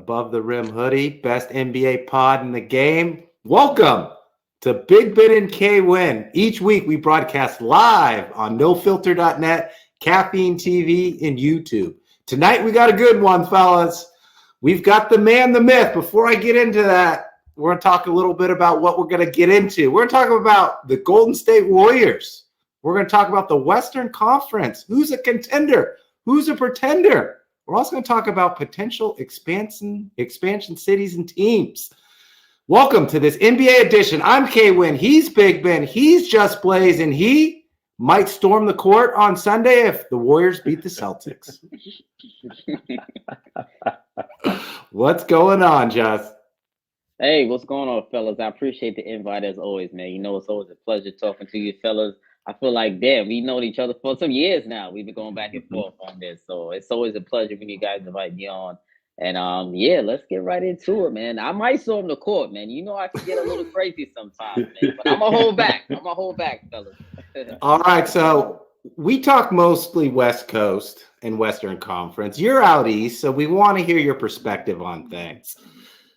Above the Rim hoodie, best NBA pod in the game. Welcome to Big Ben and K-Win. Each week we broadcast live on nofilter.net, Caffeine TV, and YouTube. Tonight we got a good one, fellas. We've got the man, the myth. Before I get into that, we're going to talk a little bit about what we're going to get into. We're going to talk about the Golden State Warriors. We're going to talk about the Western Conference. Who's a contender? Who's a pretender? We're also going to talk about potential expansion cities and teams. Welcome to this NBA edition. I'm K-Win. He's Big Ben. He's JusBlaze, and he might storm the court on Sunday if the Warriors beat the Celtics. What's going on, Just? Hey, what's going on, fellas? I appreciate the invite as always, man. You know, it's always a pleasure talking to you, fellas. I feel like, damn, we've known each other for some years now. We've been going back and forth on this. So it's always a pleasure when you guys invite me on. And, yeah, let's get right into it, man. I might storm the court, man. You know I can get a little crazy sometimes, man. But I'm going to hold back. Fellas. All right, so we talk mostly West Coast and Western Conference. You're out East, so we want to hear your perspective on things.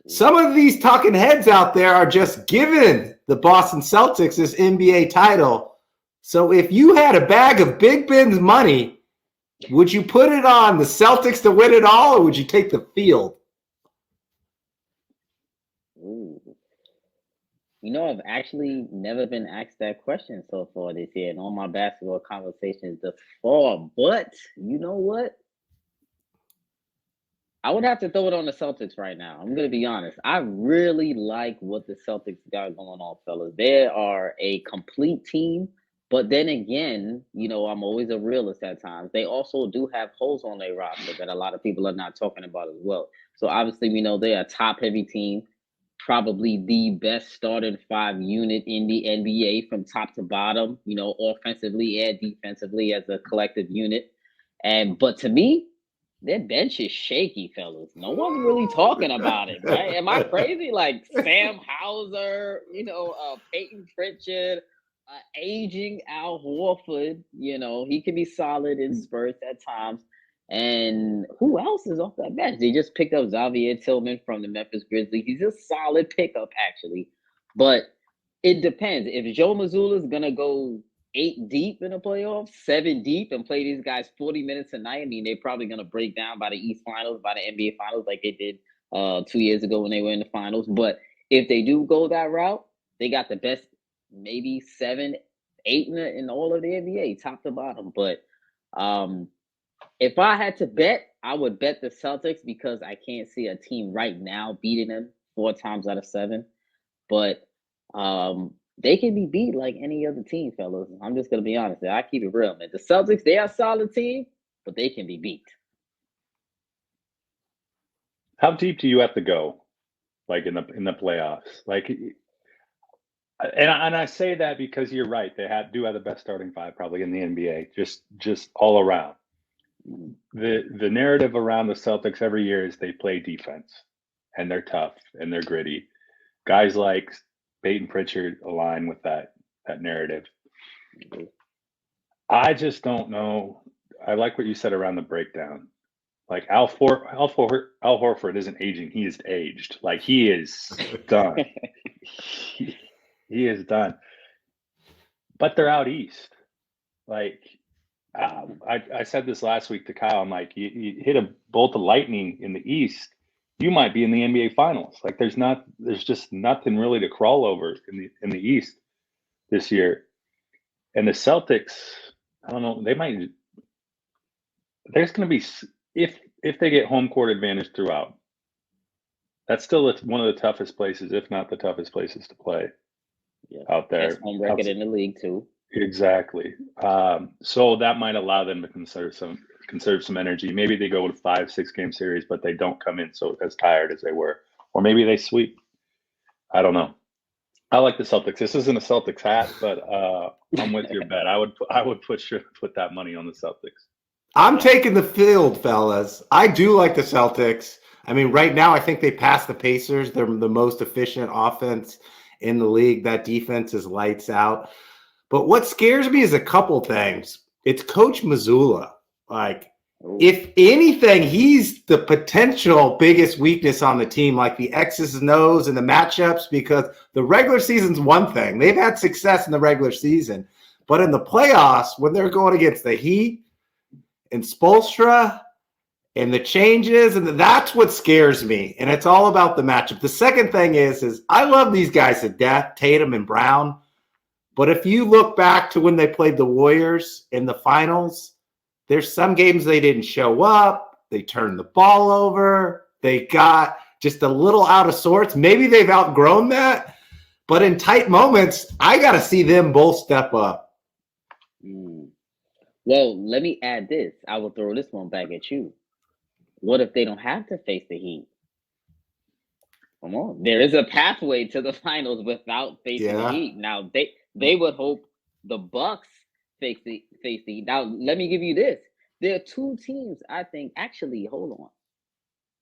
Some of these talking heads out there are just giving the Boston Celtics this NBA title. So if you had a bag of Big Ben's money, would you put it on the Celtics to win it all, or would you take the field? Ooh. You know, I've actually never been asked that question so far this year in all my basketball conversations thus far. But you know what? I would have to throw it on the Celtics right now. I'm going to be honest. I really like what the Celtics got going on, fellas. They are a complete team. But then again, you know, I'm always a realist at times. They also do have holes on their roster that a lot of people are not talking about as well. So obviously, we know they're a top-heavy team, probably the best starting five unit in the NBA from top to bottom, you know, offensively and defensively as a collective unit. But to me, their bench is shaky, fellas. No one's really talking about it, right? Am I crazy? Like Sam Hauser, you know, Peyton Pritchard, aging Al Horford, you know, he can be solid in spurts at times. And who else is off that bench? They just picked up Xavier Tillman from the Memphis Grizzlies. He's a solid pickup, actually. But it depends. If Joe Mazzulla is going to go 8 deep in the playoffs, 7 deep, and play these guys 40 minutes a night, I mean, they're probably going to break down by the East Finals, by the NBA Finals, like they did 2 years ago when they were in the Finals. But if they do go that route, they got the best maybe 7, 8 in all of the NBA, top to bottom. But if I had to bet, I would bet the Celtics because I can't see a team right now beating them 4 times out of 7. But they can be beat like any other team, fellas. I'm just going to be honest. I keep it real, man. The Celtics, they are a solid team, but they can be beat. How deep do you have to go, like in the playoffs? Like, and I say that because you're right. They do have the best starting five probably in the NBA, just all around. The narrative around the Celtics every year is they play defense, and they're tough and they're gritty. Guys like Peyton Pritchard align with that narrative. I just don't know. I like what you said around the breakdown. Like Al Horford isn't aging; he is aged. Like he is done. He is done. But they're out east. Like I said this last week to Kyle. I'm like, you hit a bolt of lightning in the east, you might be in the NBA Finals. Like there's just nothing really to crawl over in the East this year. And the Celtics, I don't know, there's going to be, if they get home court advantage throughout, that's still one of the toughest places, if not the toughest places to play out there. Best home record in the league too. Exactly. So that might allow them to conserve some energy. Maybe they go to 5-6 game series, but they don't come in as tired as they were. Or maybe they sweep. I don't know. I like the Celtics. This isn't a Celtics hat, but I'm with your bet. I would put that money on the Celtics. I'm taking the field, fellas. I do like the Celtics. I mean, right now I think they pass the Pacers. They're the most efficient offense in the league. That defense is lights out. But what scares me is a couple things. It's Coach Mazzulla. Like, If anything, he's the potential biggest weakness on the team, like the X's and O's and the matchups, because the regular season's one thing. They've had success in the regular season. But in the playoffs, when they're going against the Heat and Spoelstra and the changes, and that's what scares me. And it's all about the matchup. The second thing is I love these guys to death, Tatum and Brown. But if you look back to when they played the Warriors in the finals, there's some games they didn't show up. They turned the ball over. They got just a little out of sorts. Maybe they've outgrown that. But in tight moments, I got to see them both step up. Well, let me add this. I will throw this one back at you. What if they don't have to face the Heat? Come on. There is a pathway to the finals without facing the Heat. Now, they would hope the Bucks face the Heat. Now, let me give you this. There are two teams, I think, actually, hold on.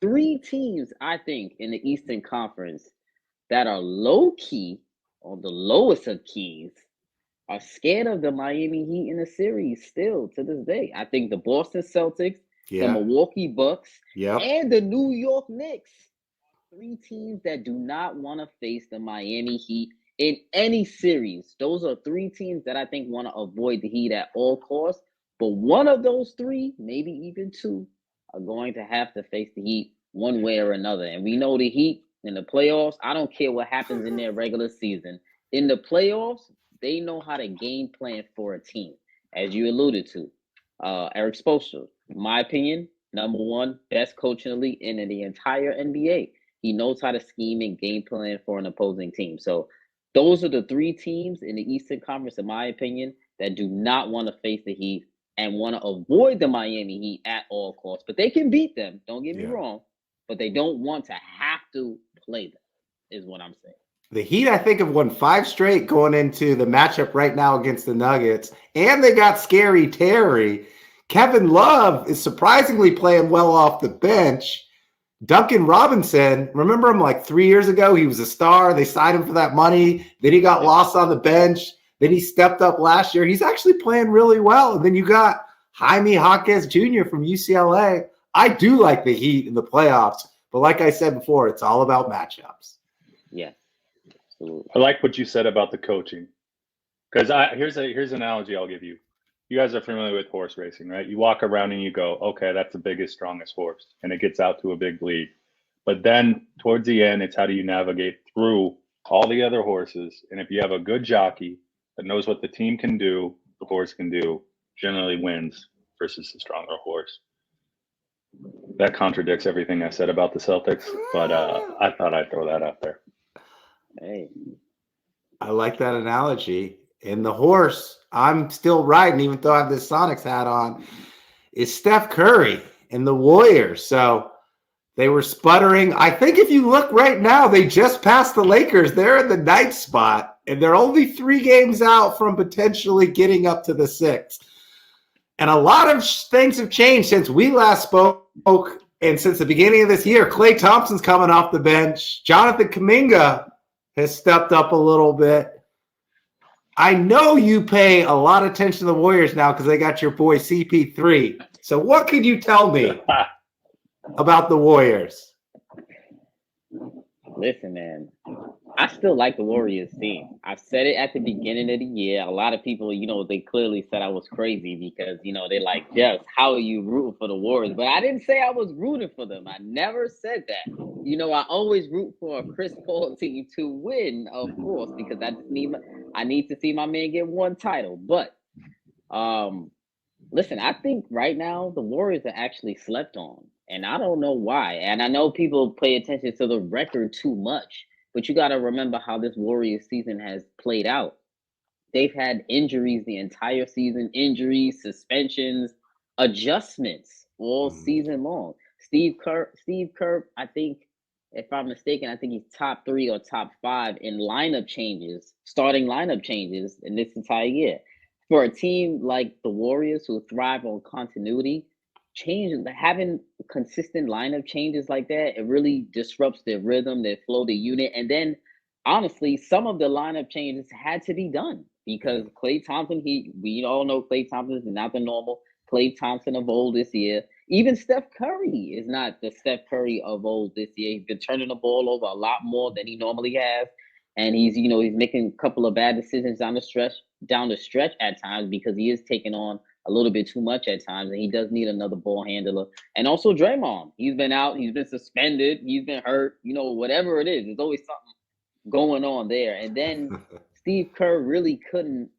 3 teams, I think, in the Eastern Conference that are low-key, on the lowest of keys, are scared of the Miami Heat in the series still to this day. I think the Boston Celtics, the Milwaukee Bucks, and the New York Knicks. 3 teams that do not want to face the Miami Heat in any series. Those are 3 teams that I think want to avoid the Heat at all costs. But one of those 3, maybe even 2, are going to have to face the Heat one way or another. And we know the Heat in the playoffs, I don't care what happens in their regular season. In the playoffs, they know how to game plan for a team. As you alluded to, Eric Spoelstra, in my opinion, number 1 best coach in the league and in the entire NBA. He knows how to scheme and game plan for an opposing team. So those are the 3 teams in the Eastern Conference, in my opinion, that do not want to face the Heat and want to avoid the Miami Heat at all costs. But they can beat them, don't get me wrong, but they don't want to have to play them, is what I'm saying. The Heat, I think, have won 5 straight going into the matchup right now against the Nuggets. And they got Scary Terry. Kevin Love is surprisingly playing well off the bench. Duncan Robinson, remember him like 3 years ago? He was a star. They signed him for that money. Then he got lost on the bench. Then he stepped up last year. He's actually playing really well. And then you got Jaime Jaquez Jr. from UCLA. I do like the Heat in the playoffs. But like I said before, it's all about matchups. Yeah. Absolutely. I like what you said about the coaching. Because here's an analogy I'll give you. You guys are familiar with horse racing, right? You walk around and you go, okay, that's the biggest, strongest horse. And it gets out to a big lead. But then towards the end, it's how do you navigate through all the other horses. And if you have a good jockey that knows what the team can do, the horse can do, generally wins versus the stronger horse. That contradicts everything I said about the Celtics, but I thought I'd throw that out there. Hey, I like that analogy. And the horse, I'm still riding, even though I have this Sonics hat on, is Steph Curry and the Warriors. So they were sputtering. I think if you look right now, they just passed the Lakers. They're in the 9th spot, and they're only 3 games out from potentially getting up to the 6th. And a lot of things have changed since we last spoke and since the beginning of this year. Klay Thompson's coming off the bench. Jonathan Kuminga has stepped up a little bit. I know you pay a lot of attention to the Warriors now because they got your boy CP3. So what could you tell me about the Warriors? Listen, man, I still like the Warriors team. I said it at the beginning of the year. A lot of people, they clearly said I was crazy because, they're like, Jeff, how are you rooting for the Warriors? But I didn't say I was rooting for them. I never said that. I always root for a Chris Paul team to win, of course, because I need to see my man get 1 title. But listen, I think right now the Warriors are actually slept on. And I don't know why. And I know people pay attention to the record too much. But you got to remember how this Warriors season has played out. They've had injuries the entire season, injuries, suspensions, adjustments all season long. Steve Kerr, I think, if I'm mistaken, I think he's top 3 or top 5 in starting lineup changes in this entire year. For a team like the Warriors who thrive on continuity, having consistent lineup changes like that, it really disrupts their rhythm, their flow, their unit. And then, honestly, some of the lineup changes had to be done because Klay Thompson, we all know Klay Thompson is not the normal Klay Thompson of old this year. Even Steph Curry is not the Steph Curry of old this year. He's been turning the ball over a lot more than he normally has. And he's making a couple of bad decisions down the stretch at times because he is taking on a little bit too much at times, and he does need another ball handler. And also Draymond. He's been out, he's been suspended, he's been hurt, whatever it is. There's always something going on there. And then Steve Kerr really couldn't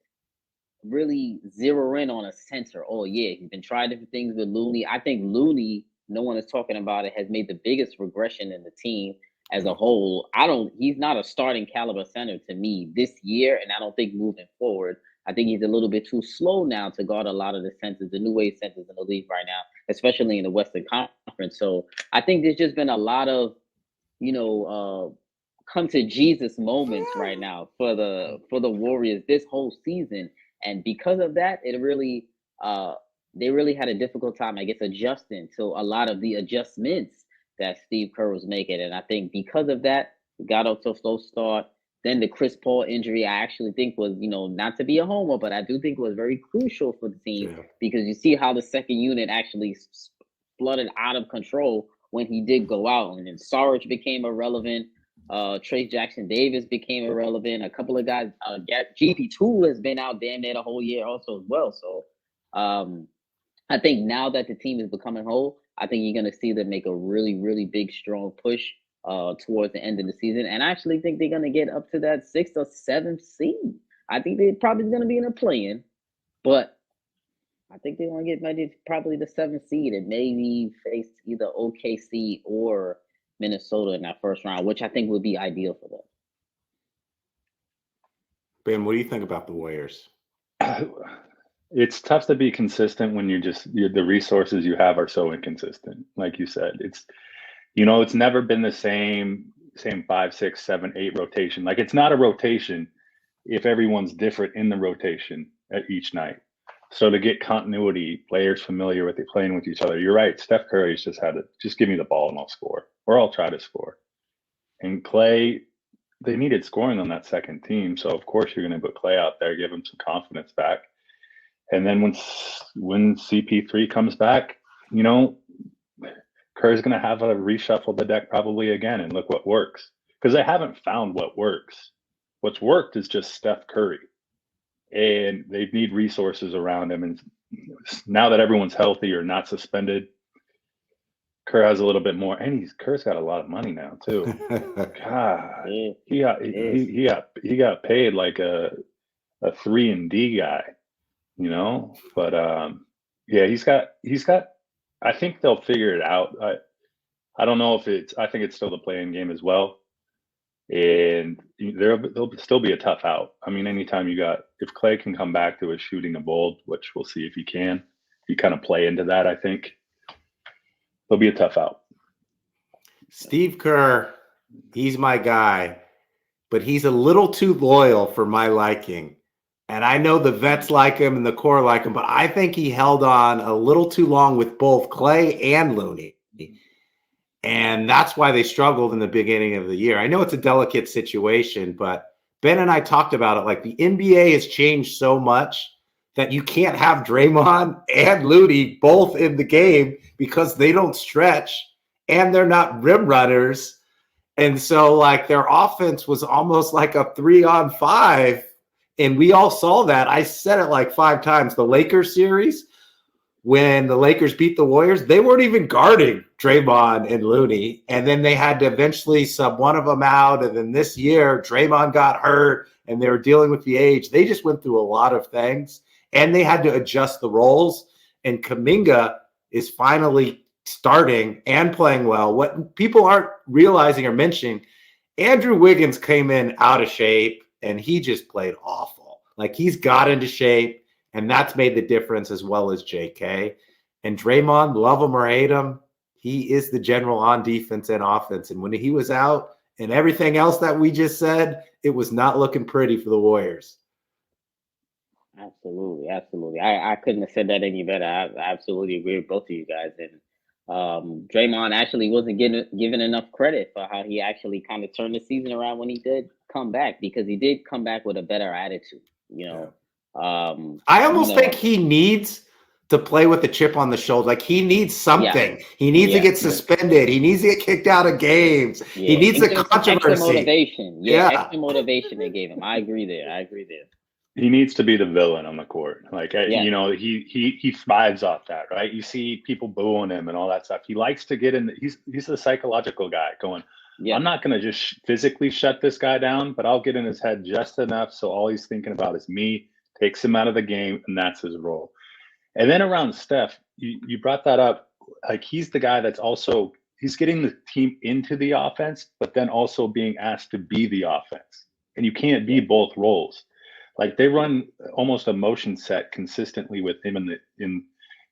zero in on a center. Oh yeah, he's been trying different things with Looney. I think Looney, no one is talking about it, has made the biggest regression in the team as a whole. He's not a starting caliber center to me this year, and I don't think moving forward. I think he's a little bit too slow now to guard a lot of the centers, the new wave centers in the league right now, especially in the Western Conference. So I think there's just been a lot of, come to Jesus moments right now for the Warriors this whole season. And because of that, they really had a difficult time, I guess, adjusting to a lot of the adjustments that Steve Kerr was making. And I think because of that, we got off to a slow start. Then the Chris Paul injury, I actually think was, not to be a homer, but I do think was very crucial for the team because you see how the second unit actually flooded out of control when he did go out. And then Sarge became irrelevant. Trace Jackson Davis became irrelevant. A couple of guys, GP2 has been out damn near the whole year also as well. So I think now that the team is becoming whole, I think you're going to see them make a really, really big, strong push towards the end of the season. And I actually think they're going to get up to that 6th or 7th seed. I think they're probably going to be in a play-in, but I think they're going to get maybe probably the 7th seed and maybe face either OKC or Minnesota in that first round, which I think would be ideal for them. Ben, what do you think about the Warriors? It's tough to be consistent when the resources you have are so inconsistent. Like you said, it's never been the same 5, 6, 7, 8 rotation. Like it's not a rotation if everyone's different in the rotation at each night. So to get continuity, players familiar with it, playing with each other. You're right. Steph Curry's just give me the ball and I'll score, or I'll try to score. And Klay, they needed scoring on that second team. So of course you're going to put Klay out there, give him some confidence back. And then when CP3 comes back, Kerr's going to have to reshuffle the deck probably again and look what works. Because they haven't found what works. What's worked is just Steph Curry. And they need resources around him. And now that everyone's healthy or not suspended, Kerr has a little bit more. And Kerr's got a lot of money now too. God, he got paid like a 3-and-D guy, But he's got. I think they'll figure it out. I don't know if I think it's still the play-in game as well. And there'll still be a tough out. I mean, anytime if Klay can come back to his shooting of old, which we'll see if he can, he kind of play into that, I think there'll be a tough out. Steve Kerr, he's my guy, but he's a little too loyal for my liking. And I know the vets like him and the core like him, but I think he held on a little too long with both Klay and Looney. And that's why they struggled in the beginning of the year. I know it's a delicate situation, but Ben and I talked about it. Like the NBA has changed so much that you can't have Draymond and Looney both in the game because they don't stretch and they're not rim runners. And so like their offense was almost like a 3-on-5. And we all saw that. I said it like 5 times. The Lakers series, when the Lakers beat the Warriors, they weren't even guarding Draymond and Looney. And then they had to eventually sub one of them out. And then this year, Draymond got hurt and they were dealing with the age. They just went through a lot of things and they had to adjust the roles. And Kuminga is finally starting and playing well. What people aren't realizing or mentioning, Andrew Wiggins came in out of shape and he just played awful. Like he's got into shape. And that's made the difference as well as JK. And Draymond, love him or hate him, he is the general on defense and offense. And when he was out and everything else that we just said, it was not looking pretty for the Warriors. Absolutely. I couldn't have said that any better. I absolutely agree with both of you guys. And Draymond actually wasn't given enough credit for how he actually kind of turned the season around when he did come back, because he did come back with a better attitude, I almost think he needs to play with a chip on the shoulder. Like he needs something. Yeah. He needs to Yeah. get suspended. He needs to get kicked out of games. He needs Give the him some extra controversy. motivation. Yeah. Extra motivation they gave him. I agree there. He needs to be the villain on the court. Like, Yeah. you know, he thrives off that, right? You see people booing him and all that stuff. He likes to get in. He's the psychological guy going, Yeah. I'm not going to just physically shut this guy down, but I'll get in his head just enough so all he's thinking about is me, takes him out of the game, and that's his role. And then around Steph, you brought that up. Like he's the guy that's also, he's getting the team into the offense, but then also being asked to be the offense. And you can't be both roles. Like they run almost a motion set consistently with him in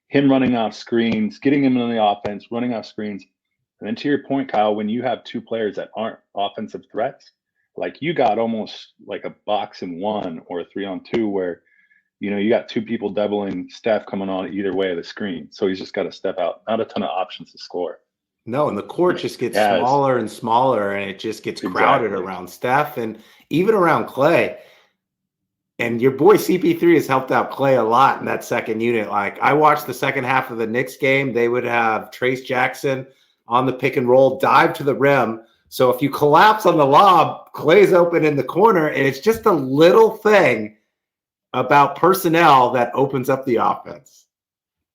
him running off screens, getting him in the offense, running off screens. And then to your point, Kyle, when you have two players that aren't offensive threats, like you got almost like a box and one or a 3-on-2 where, you know, you got two people doubling Steph coming on either way of the screen. So he's just got to step out. Not a ton of options to score. No, and the court just gets smaller and smaller, and it just gets crowded around Steph and even around Clay. And your boy CP3 has helped out Clay a lot in that second unit. Like I watched the second half of the Knicks game. They would have Trace Jackson on the pick and roll, dive to the rim. So if you collapse on the lob, Clay's open in the corner, and it's just a little thing about personnel that opens up the offense.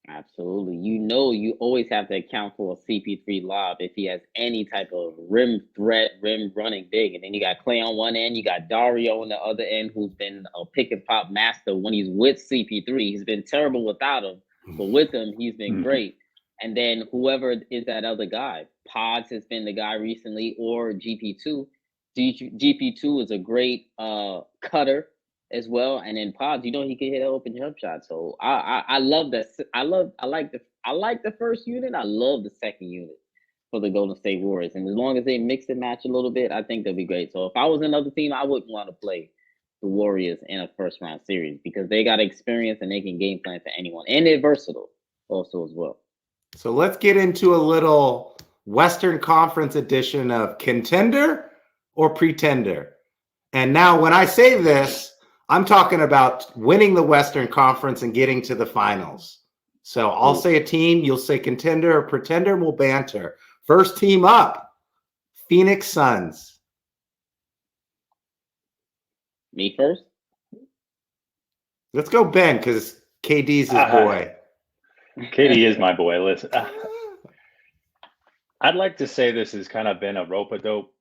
Absolutely. You know, you always have to account for a CP3 lob if he has any type of rim threat, rim running big. And then you got Clay on one end, you got Dario on the other end, who's been a pick and pop master when he's with CP3. He's been terrible without him, but with him, he's been great. And then whoever is that other guy, Pods has been the guy recently, or GP2. GP2 is a great cutter as well, and then Pods, you know, he can hit an open jump shot. So I love that. I like the first unit. I love the second unit for the Golden State Warriors, and as long as they mix and match a little bit, I think they'll be great. So if I was another team, I wouldn't want to play the Warriors in a first round series because they got experience and they can game plan for anyone, and they're versatile also as well. So let's get into a little Western Conference edition of contender or pretender. And now when I say this, I'm talking about winning the Western Conference and getting to the finals. So I'll say a team, you'll say contender or pretender, and we'll banter. First team up, Phoenix Suns. Me first? Let's go Ben, because KD's his boy. KD is my boy. Listen, I'd like to say this has kind of been a rope-a-dope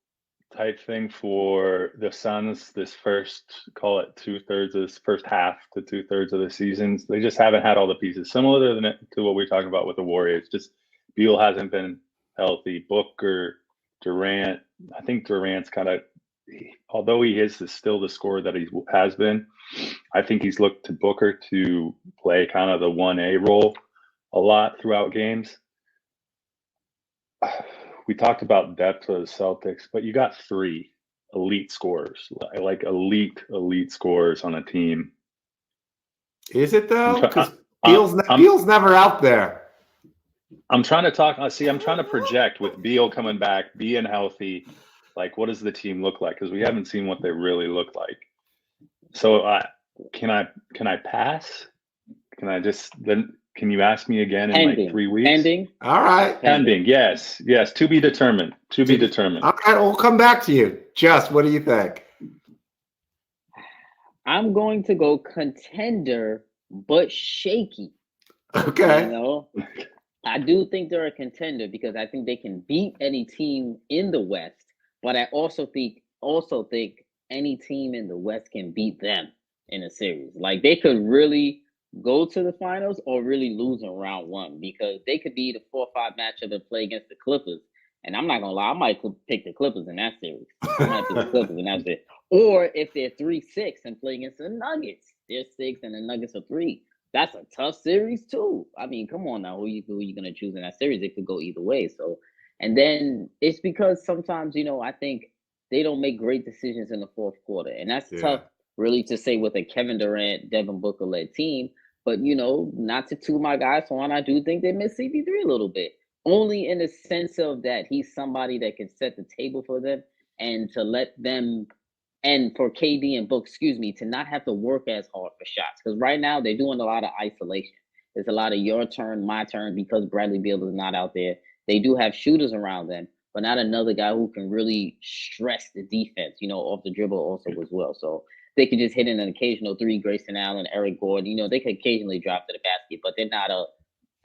type thing for the Suns this first, call it 2/3 of this first half to 2/3 of the seasons. They just haven't had all the pieces. Similar to what we're talking about with the Warriors. Just Beal hasn't been healthy. Booker, Durant. I think Durant's kind of, although he is still the scorer that he has been, I think he's looked to Booker to play kind of the 1A role a lot throughout games. We talked about depth of the Celtics, but you got three elite scorers, like elite scorers on a team. Is it though? Because Beal's never out there. I'm trying to talk. I'm trying to project with Beal coming back, being healthy. Like, what does the team look like? Because we haven't seen what they really look like. So, can I pass? Can you ask me again in like 3 weeks? Pending. All right. Pending. Yes. To be determined. To be determined. All right. We'll come back to you. Just, what do you think? I'm going to go contender, but shaky. Okay. You know, I do think they're a contender because I think they can beat any team in the West, but I also think any team in the West can beat them in a series. Like they could really go to the finals or really lose in round one because they could be the 4-5 matchup and play against the Clippers. And I'm not gonna lie, I might pick the Clippers in that series. I might pick the Clippers in that series. Or if they're 3-6 and play against the Nuggets, they're 6 and the Nuggets are 3. That's a tough series too. I mean, come on now, who you gonna choose in that series? It could go either way. So, and then it's because sometimes I think they don't make great decisions in the fourth quarter, and that's tough, really, to say with a Kevin Durant, Devin Booker led team. But not to toot my guys on, I do think they miss CP3 a little bit, only in the sense of that he's somebody that can set the table for them and to let them. And for KD and Book, to not have to work as hard for shots. Because right now they're doing a lot of isolation. It's a lot of your turn, my turn, because Bradley Beal is not out there. They do have shooters around them, but not another guy who can really stress the defense, off the dribble also as well. So they could just hit in an occasional three. Grayson Allen, Eric Gordon, they could occasionally drop to the basket, but they're not a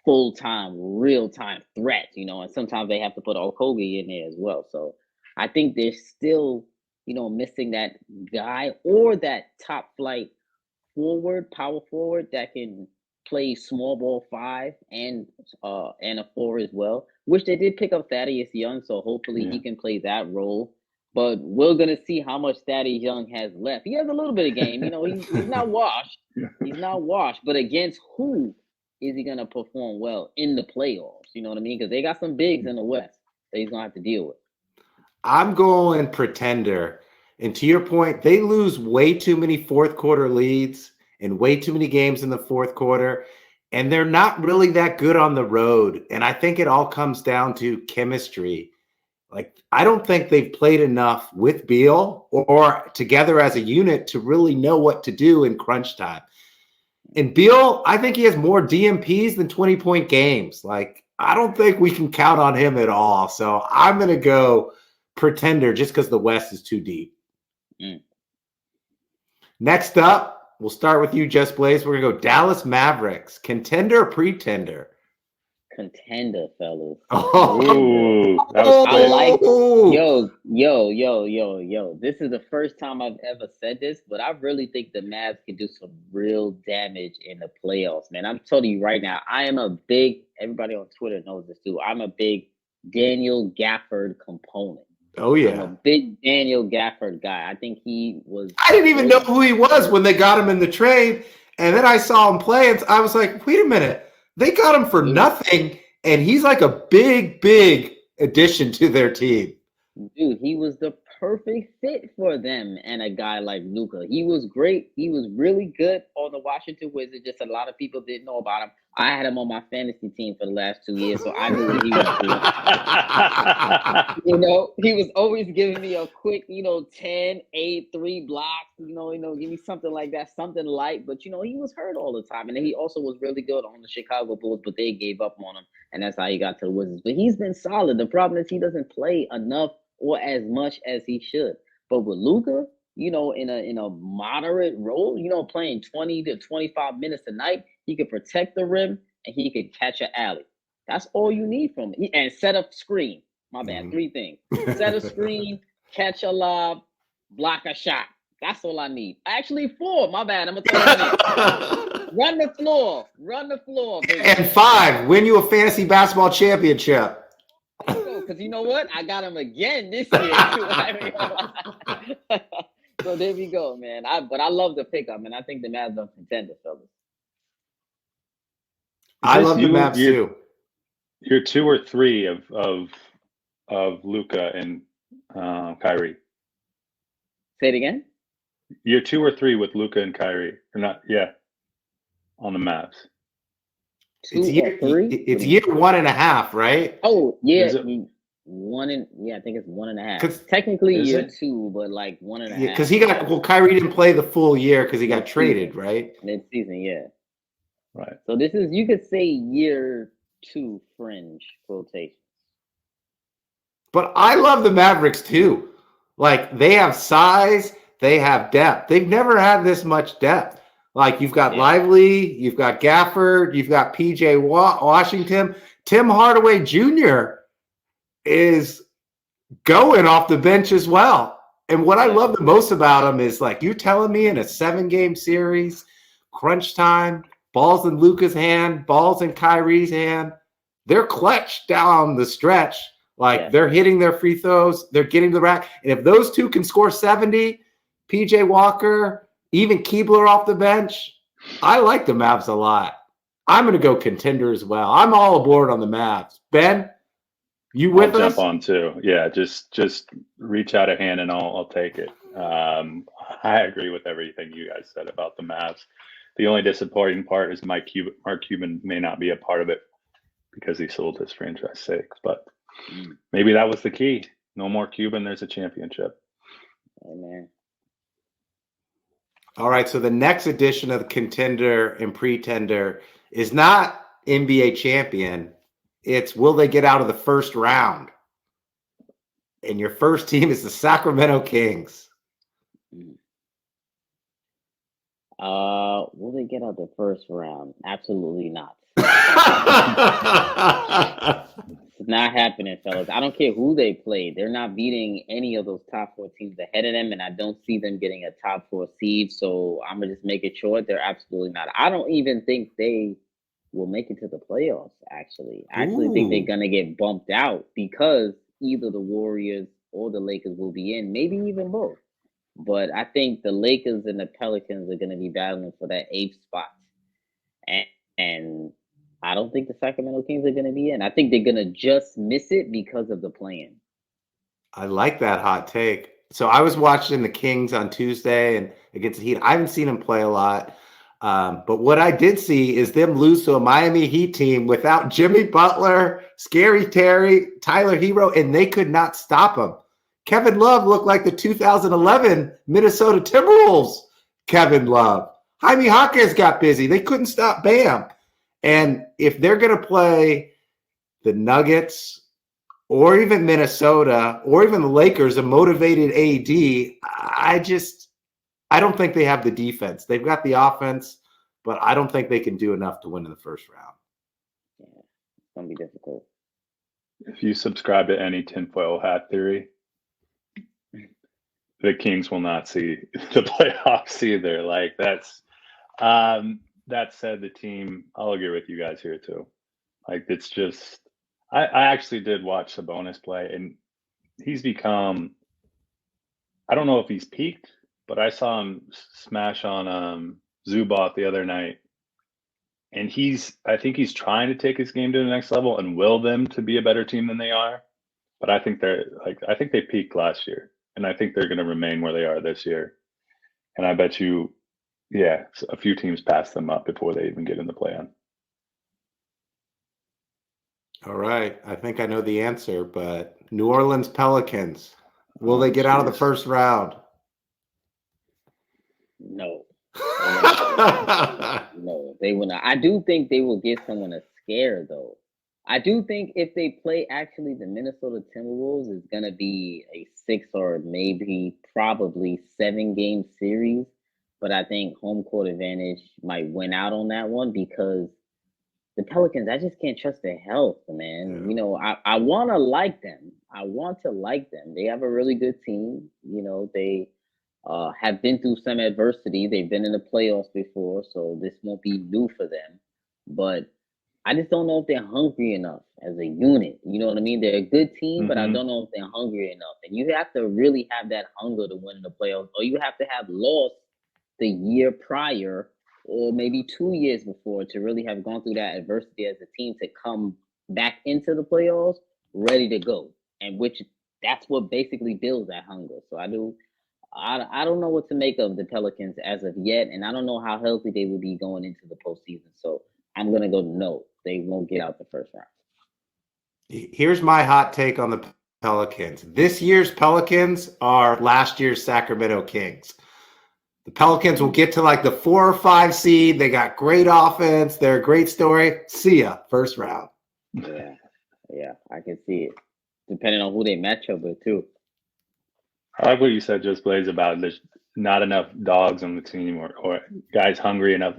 full-time, real-time threat, and sometimes they have to put Okogie in there as well. So I think they're still, missing that guy or that top flight power forward that can play small ball 5 and a 4 as well, which they did pick up Thaddeus Young, so hopefully he can play that role. But we're gonna see how much Thaddeus Young has left. He has a little bit of game, he's not washed. He's not washed, but against who is he gonna perform well in the playoffs? You know what I mean? Because they got some bigs in the West that he's gonna have to deal with. I'm going pretender. And to your point, they lose way too many fourth quarter leads and way too many games in the fourth quarter. And they're not really that good on the road. And I think it all comes down to chemistry. Like, I don't think they've played enough with Beal or together as a unit to really know what to do in crunch time. And Beal, I think he has more DMPs than 20-point games. Like, I don't think we can count on him at all. So I'm going to go pretender just because the West is too deep. Next up, we'll start with you, JusBlaze. We're going to go Dallas Mavericks. Contender or pretender? Contender, fellas. Ooh, that was I like Oh. yo. This is the first time I've ever said this, but I really think the Mavs can do some real damage in the playoffs, man. I'm telling you right now, I am a big, everybody on Twitter knows this too, I'm a big Daniel Gafford component. Oh, yeah. I'm a big Daniel Gafford guy. I think he was. I didn't even know who he was when they got him in the trade. And then I saw him play, and I was like, wait a minute. They got him for nothing, and he's like a big, big addition to their team. Dude, he was the perfect fit for them and a guy like Luca. He was great. He was really good on the Washington Wizards. Just a lot of people didn't know about him. I had him on my fantasy team for the last 2 years, so I knew what he was doing. He was always giving me a quick, 10, 8, 3 blocks, give me something like that, something light. But, he was hurt all the time. And then he also was really good on the Chicago Bulls, but they gave up on him. And that's how he got to the Wizards. But he's been solid. The problem is he doesn't play enough or as much as he should. But with Luca, in a moderate role, playing 20 to 25 minutes a night, he could protect the rim and he could catch an alley. That's all you need from him. And set a screen. My bad. 3 things. Set a screen, catch a lob, block a shot. That's all I need. Actually, 4. My bad. I'm going to throw it in. Run the floor. Baby. And 5, win you a fantasy basketball championship. Because you know what? I got him again this year. So there we go, man. But I love the pickup, and I think the Mavs are contenders, fellas. I love the Mavs too. You're 2 or 3 of Luca and Kyrie. Say it again. You're 2 or 3 with Luca and Kyrie, or not? Yeah, on the Mavs. It's year 1.5, right? Oh yeah, I think it's 1.5. Technically year 2, but like 1.5. Yeah, because Kyrie didn't play the full year because he got traded, right? Mid-season, yeah. Right. So this is, you could say, year 2 fringe quotations. But I love the Mavericks too. Like, they have size, they have depth. They've never had this much depth. Like, you've got Lively, you've got Gafford, you've got PJ Washington. Tim Hardaway Jr. is going off the bench as well. And what I love the most about him is, like, you're telling me in a 7-game series, crunch time, balls in Luca's hand, balls in Kyrie's hand, they're clutch down the stretch. Like, they're hitting their free throws, they're getting the rack. And if those two can score 70, PJ Walker, even Keebler off the bench, I like the Mavs a lot. I'm going to go contender as well. I'm all aboard on the Mavs. Ben, you with us? I'll jump on too. Yeah, just reach out a hand and I'll take it. I agree with everything you guys said about the Mavs. The only disappointing part is Mark Cuban may not be a part of it because he sold his franchise stakes. But maybe that was the key. No more Cuban. There's a championship. Amen. All right, so the next edition of the Contender and Pretender is not NBA champion. It's will they get out of the first round? And your first team is the Sacramento Kings. Will they get out the first round? Absolutely not. It's not happening, fellas. I don't care who they play. They're not beating any of those top 4 teams ahead of them, and I don't see them getting a top 4 seed. So I'm gonna just make it short. They're absolutely not. I don't even think they will make it to the playoffs. Actually, I actually think they're gonna get bumped out because either the Warriors or the Lakers will be in, maybe even both. But I think the Lakers and the Pelicans are gonna be battling for that 8th spot, and I don't think the Sacramento Kings are going to be in. I think they're going to just miss it because of the plan. I like that hot take. So I was watching the Kings on Tuesday and against the Heat. I haven't seen them play a lot. But what I did see is them lose to a Miami Heat team without Jimmy Butler, Scary Terry, Tyler Hero, and they could not stop him. Kevin Love looked like the 2011 Minnesota Timberwolves Kevin Love. Jaime Jaquez got busy. They couldn't stop Bam. And if they're going to play the Nuggets or even Minnesota or even the Lakers, a motivated AD, I don't think they have the defense. They've got the offense, but I don't think they can do enough to win in the first round. Yeah, it's going to be difficult. If you subscribe to any tinfoil hat theory, the Kings will not see the playoffs either. Like that's that said, the team, I'll agree with you guys here too. Like it's just, I actually did watch Sabonis play, and he's become, I don't know if he's peaked, but I saw him smash on Zubac the other night, and I think he's trying to take his game to the next level and will them to be a better team than they are. But I think I think they peaked last year, and I think they're going to remain where they are this year. And I bet you, yeah, a few teams pass them up before they even get in the play-in. All right. I think I know the answer, but New Orleans Pelicans, will they get out of the first round? No. No, they will not. I do think they will give someone a scare, though. I do think if they play actually the Minnesota Timberwolves, it's going to be a 6 or maybe probably 7-game series. But I think home court advantage might win out on that one because the Pelicans, I just can't trust their health, man. Yeah. You know, I want to like them. I want to like them. They have a really good team. You know, they have been through some adversity. They've been in the playoffs before, so this won't be new for them. But I just don't know if they're hungry enough as a unit. You know what I mean? They're a good team, but I don't know if they're hungry enough. And you have to really have that hunger to win the playoffs, or you have to have lost the year prior or maybe 2 years before to really have gone through that adversity as a team to come back into the playoffs ready to go. And which that's what basically builds that hunger. So I don't know what to make of the Pelicans as of yet, and I don't know how healthy they will be going into the postseason. So I'm gonna go no, they won't get out the first round. Here's my hot take on the Pelicans. This year's Pelicans are last year's Sacramento Kings. The Pelicans will get to like the 4 or 5 seed. They got great offense. They're a great story. See ya, first round. Yeah, I can see it. Depending on who they match up with, too. I like what you said, JusBlaze, about there's not enough dogs on the team or guys hungry enough.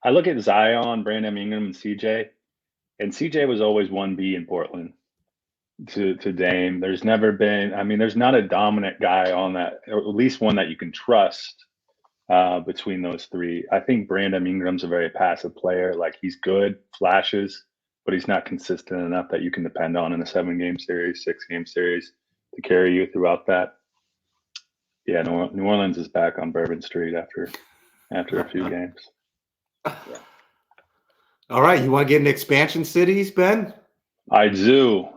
I look at Zion, Brandon Ingram, and CJ, and CJ was always 1B in Portland to Dame. There's never been, I mean, there's not a dominant guy on that, or at least one that you can trust between those three. I think Brandon Ingram's a very passive player. Like, he's good, flashes, but he's not consistent enough that you can depend on in a 7-game series, 6-game series to carry you throughout that. Yeah, New Orleans is back on Bourbon Street after a few games. Yeah. All right, you want to get into expansion cities, Ben? I do.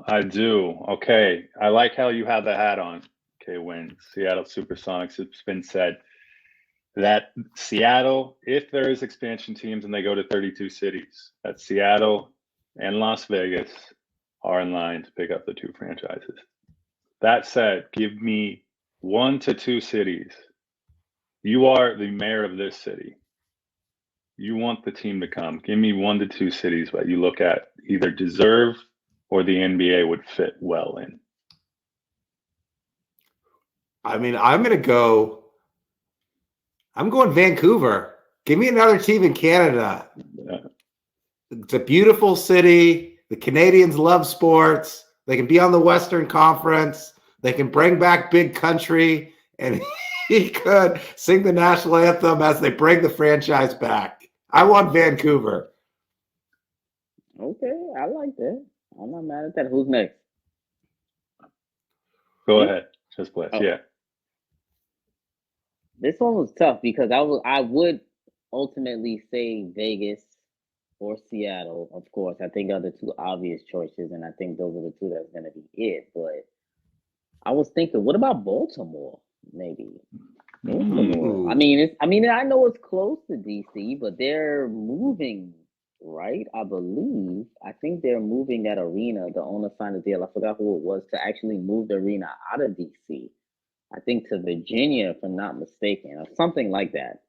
Okay, I like how you have the hat on. Okay, when Seattle Supersonics, it's been said that Seattle, if there is expansion teams and they go to 32 cities, that Seattle and Las Vegas are in line to pick up the 2 franchises. That said, give me 1 to 2 cities. You are the mayor of this city. you want the team to come. Give me 1 to 2 cities that you look at either deserve or the NBA would fit well in. I mean, I'm going Vancouver. Give me another team in Canada. Yeah. It's a beautiful city. The Canadians love sports. They can be on the Western Conference. They can bring back Big Country, and he could sing the national anthem as they bring the franchise back. I want Vancouver. Okay, I like that. I'm not mad at that. Who's next? Go ahead. JusBlaze. Oh. Yeah. This one was tough because I would ultimately say Vegas or Seattle, of course. I think are the two obvious choices, and I think those are the two that's going to be it. But I was thinking, what about Baltimore? Maybe. Baltimore. I mean, I know it's close to DC, but they're moving, right? I believe. I think they're moving that arena. The owner signed a deal. I forgot who it was to actually move the arena out of DC. I think to Virginia, if I'm not mistaken, or something like that.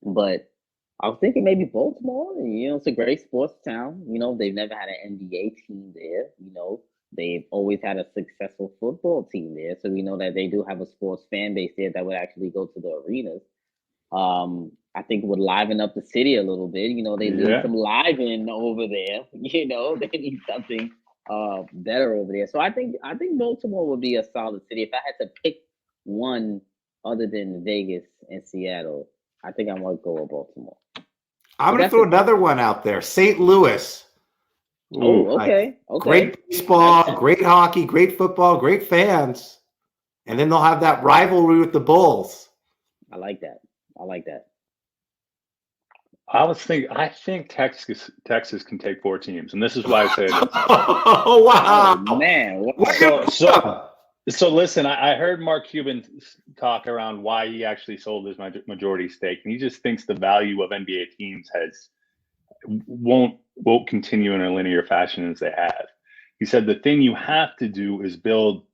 But I was thinking maybe Baltimore. It's a great sports town. They've never had an NBA team there. They've always had a successful football team there. So we know that they do have a sports fan base there that would actually go to the arenas. I think it would liven up the city a little bit. They need some liven over there. They need something better over there. So I think Baltimore would be a solid city. If I had to pick one other than Vegas and Seattle, I think I'm going to go with Baltimore. I'm going to throw another one out there. St. Louis. Oh, okay. Great baseball, great hockey, great football, great fans. And then they'll have that rivalry with the Bulls. I like that. I think Texas can take 4 teams, and this is why I say this. Oh, wow. Oh, man. So listen, I heard Mark Cuban talk around why he actually sold his majority stake, and he just thinks the value of NBA teams won't continue in a linear fashion as they have. He said the thing you have to do is build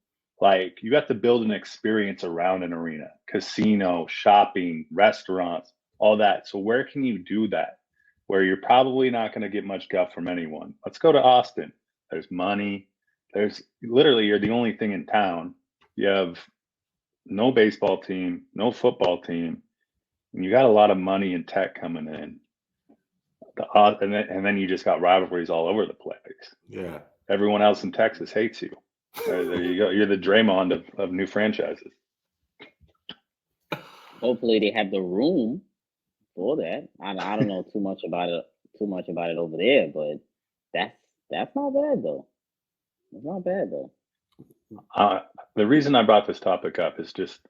an experience around an arena, casino, shopping, restaurants, all that. So where can you do that? Where you're probably not going to get much guff from anyone. Let's go to Austin. There's money. There's literally, you're the only thing in town. You have no baseball team, no football team, and you got a lot of money and tech coming in. And then you just got rivalries all over the place. Yeah. Everyone else in Texas hates you. There you go. You're the Draymond of new franchises. Hopefully they have the room for that. I don't know too much about it over there, but that's not bad though. It's not bad though. The reason I brought this topic up is just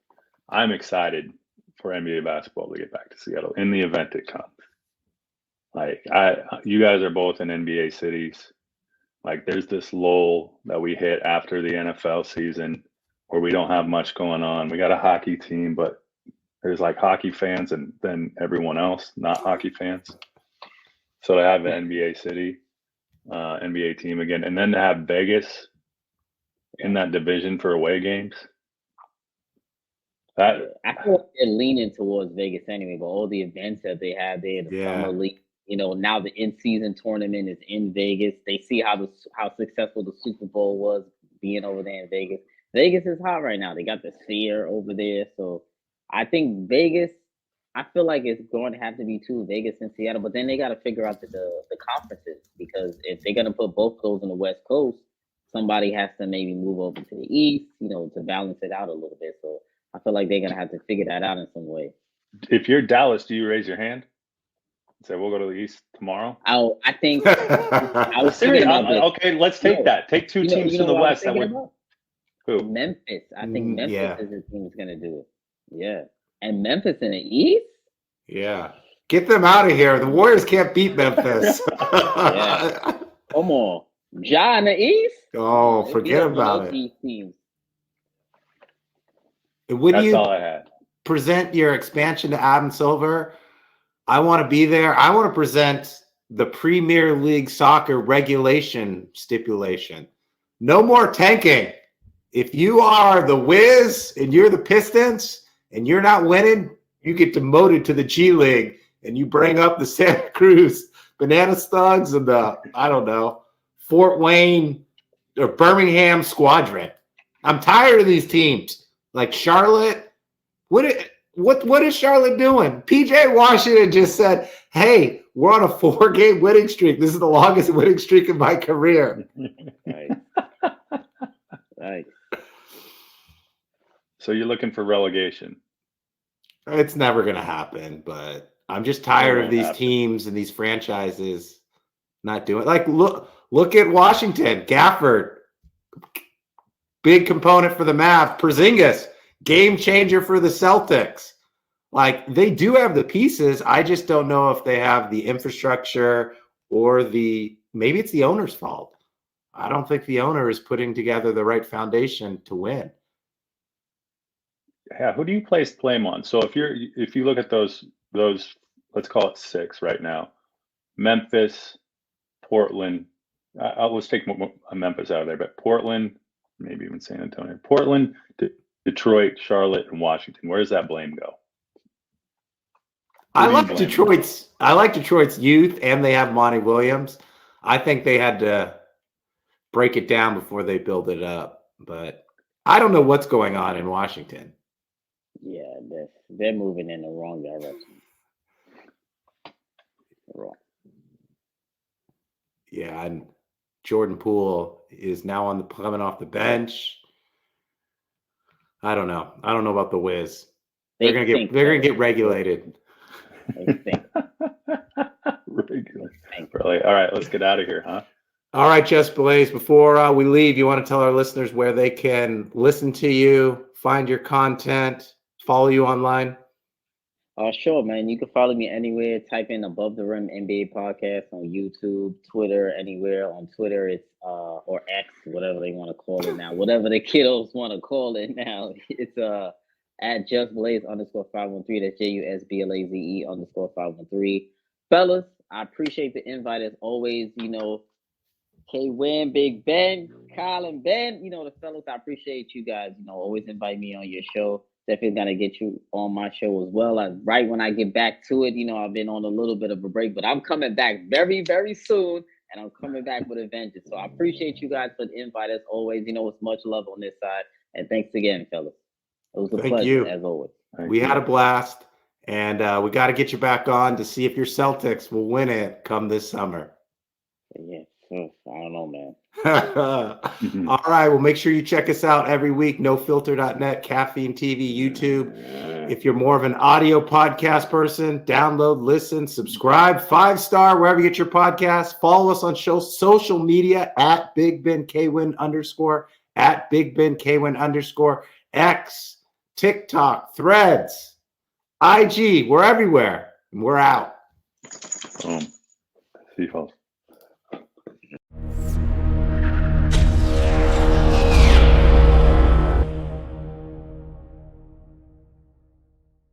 I'm excited for NBA basketball to get back to Seattle in the event it comes. You guys are both in NBA cities. There's this lull that we hit after the NFL season where we don't have much going on. We got a hockey team, but there's hockey fans and then everyone else, not hockey fans. So to have an NBA city, NBA team again, and then to have Vegas in that division for away games. I feel like they're leaning towards Vegas anyway, but all the events that they have there, the summer league, now the in-season tournament is in Vegas. They see how successful the Super Bowl was being over there in Vegas. Vegas is hot right now. They got the Sphere over there, so I think Vegas. I feel like it's going to have to be Vegas and Seattle, but then they got to figure out the conferences, because if they're going to put both those on the West Coast, somebody has to maybe move over to the East, to balance it out a little bit. So I feel like they're going to have to figure that out in some way. If you're Dallas, do you raise your hand? Say we'll go to the East tomorrow. I think I was thinking about this. Okay, let's take that. Take 2 teams to the West. Who? Memphis. I think Memphis is the team that's going to do it. Yeah. And Memphis in the East? Yeah. Get them out of here. The Warriors can't beat Memphis. Yeah. Come on. Ja in the East? Oh, forget about it. Teams. That's all I had. Present your expansion to Adam Silver? I want to be there. I want to present the Premier League soccer regulation stipulation. No more tanking. If you are the Wiz and you're the Pistons and you're not winning, you get demoted to the G League and you bring up the Santa Cruz Banana Thugs and the, I don't know, Fort Wayne or Birmingham Squadron. I'm tired of these teams. Like Charlotte, what is Charlotte doing? PJ Washington just said, hey, we're on a 4-game winning streak. This is the longest winning streak in my career. Right. So you're looking for relegation? It's never going to happen, but I'm just tired of these teams and these franchises not doing. Like, look at Washington. Gafford, big component for the Mavs. Porzingis, game changer for the Celtics. Like, they do have the pieces. I just don't know if they have the infrastructure or maybe it's the owner's fault. I don't think the owner is putting together the right foundation to win. Yeah, who do you place blame on? So if you look at those, let's call it 6 right now: Memphis, Portland. Let's take Memphis out of there, but Portland, maybe even San Antonio, Portland, Detroit, Charlotte, and Washington. Where does that blame go? I like Detroit's youth, and they have Monty Williams. I think they had to break it down before they build it up, but I don't know what's going on in Washington. Yeah, they're moving in the wrong direction. Wrong. Yeah, and Jordan Poole is now coming off the bench. I don't know. I don't know about the Wiz. They're gonna get regulated. Really? All right, let's get out of here, huh? All right, JusBlaze. Before we leave, you want to tell our listeners where they can listen to you, find your content, follow you online? Sure, man. You can follow me anywhere. Type in Above the Rim NBA Podcast on YouTube, Twitter, anywhere. On Twitter, it's or X, whatever they want to call it now. Whatever the kiddos want to call it now. It's at JusBlaze _513. That's JusBlaze _513. Fellas, I appreciate the invite as always. You know, K-Win, Big Ben, Colin, Ben, you know, the fellas, I appreciate you guys, you know, always invite me on your show. Definitely gonna get you on my show as well. Right when I get back to it, you know, I've been on a little bit of a break, but I'm coming back very, very soon, and I'm coming back with a vengeance. So I appreciate you guys for the invite as always. You know, it's much love on this side, and thanks again, fellas. It was a pleasure as always. We had a blast, and we got to get you back on to see if your Celtics will win it come this summer. Yeah. I don't know, man. All right. Well, make sure you check us out every week. NoFilter.net, Caffeine TV, YouTube. If you're more of an audio podcast person, download, listen, subscribe, 5-star, wherever you get your podcasts. Follow us on social media at BigBenKwin _, at BigBenKwin _ X, TikTok, Threads, IG. We're everywhere. And we're out. See you, folks.